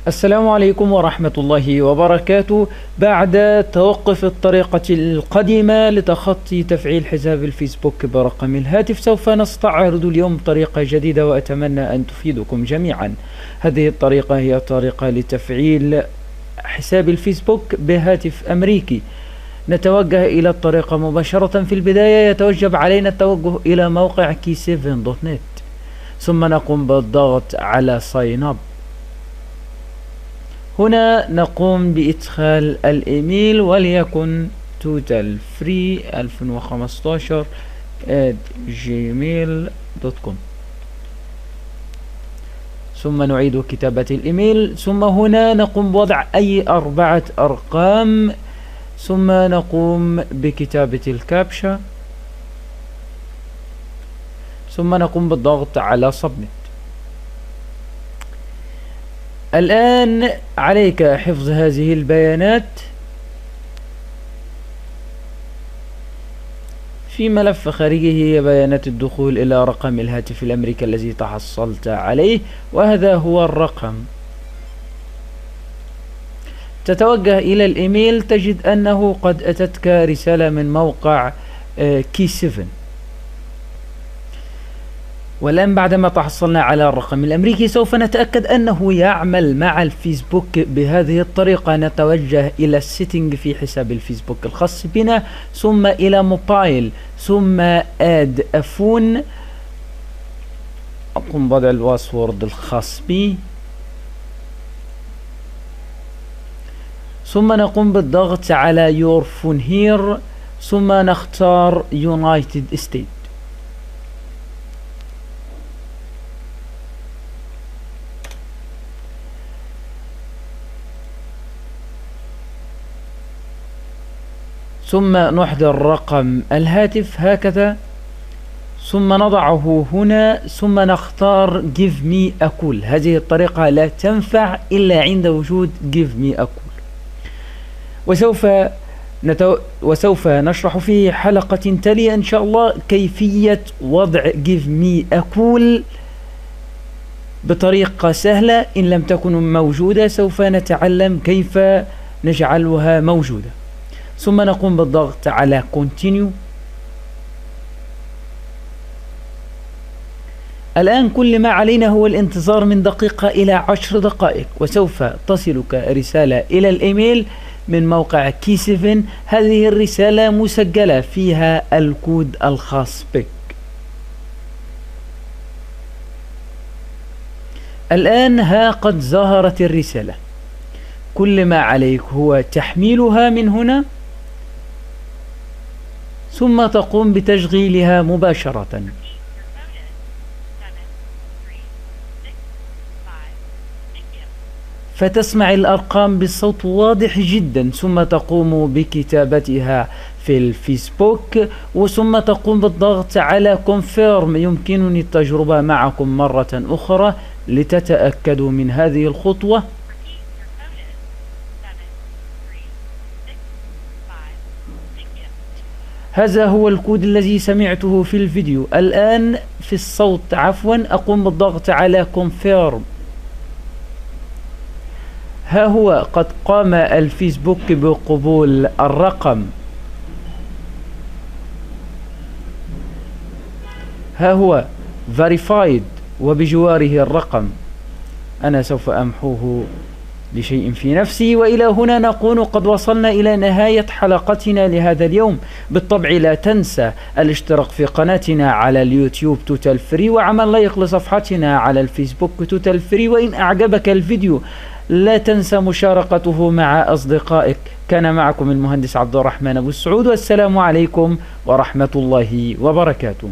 السلام عليكم ورحمة الله وبركاته. بعد توقف الطريقة القديمة لتخطي تفعيل حساب الفيسبوك برقم الهاتف، سوف نستعرض اليوم طريقة جديدة وأتمنى أن تفيدكم جميعا. هذه الطريقة هي طريقة لتفعيل حساب الفيسبوك بهاتف أمريكي. نتوجه إلى الطريقة مباشرة. في البداية يتوجب علينا التوجه إلى موقع key7.net، ثم نقوم بالضغط على sign up. هنا نقوم بإدخال الإيميل وليكن totalfree2015@gmail.com، ثم نعيد كتابة الإيميل، ثم هنا نقوم بوضع أي 4 أرقام، ثم نقوم بكتابة الكابشا، ثم نقوم بالضغط على submit. الآن عليك حفظ هذه البيانات في ملف خارجي، هي بيانات الدخول إلى رقم الهاتف الأمريكي الذي تحصلت عليه، وهذا هو الرقم. تتوجه إلى الإيميل، تجد أنه قد أتتك رسالة من موقع key7. والآن بعدما تحصلنا على الرقم الأمريكي سوف نتأكد أنه يعمل مع الفيسبوك بهذه الطريقة. نتوجه إلى السيتنج في حساب الفيسبوك الخاص بنا، ثم إلى موبايل، ثم آد أفون، أقوم بوضع الباسورد الخاص بي، ثم نقوم بالضغط على Your Phone Here، ثم نختار United States. ثم نحضر رقم الهاتف هكذا، ثم نضعه هنا، ثم نختار Give me a call. هذه الطريقة لا تنفع إلا عند وجود Give me a call، وسوف نشرح في حلقة تالية إن شاء الله كيفية وضع Give me a call بطريقة سهلة. إن لم تكن موجودة سوف نتعلم كيف نجعلها موجودة، ثم نقوم بالضغط على Continue. الآن كل ما علينا هو الانتظار من دقيقة إلى 10 دقائق، وسوف تصلك رسالة إلى الإيميل من موقع key7. هذه الرسالة مسجلة فيها الكود الخاص بك. الآن ها قد ظهرت الرسالة، كل ما عليك هو تحميلها من هنا، ثم تقوم بتشغيلها مباشرة. فتسمع الأرقام بصوت واضح جدا، ثم تقوم بكتابتها في الفيسبوك، وثم تقوم بالضغط على Confirm. يمكنني التجربة معكم مرة أخرى لتتأكدوا من هذه الخطوة. هذا هو الكود الذي سمعته في الفيديو. الآن في الصوت أقوم بالضغط على Confirm. ها هو قد قام الفيسبوك بقبول الرقم. ها هو Verified وبجواره الرقم. أنا سوف أمحوه لشيء في نفسي. وإلى هنا نكون قد وصلنا إلى نهاية حلقتنا لهذا اليوم. بالطبع لا تنسى الاشتراك في قناتنا على اليوتيوب توتال فري، وعمل لايك لصفحتنا على الفيسبوك توتال فري. وإن أعجبك الفيديو لا تنسى مشاركته مع أصدقائك. كان معكم المهندس عبد الرحمن أبو السعود، والسلام عليكم ورحمة الله وبركاته.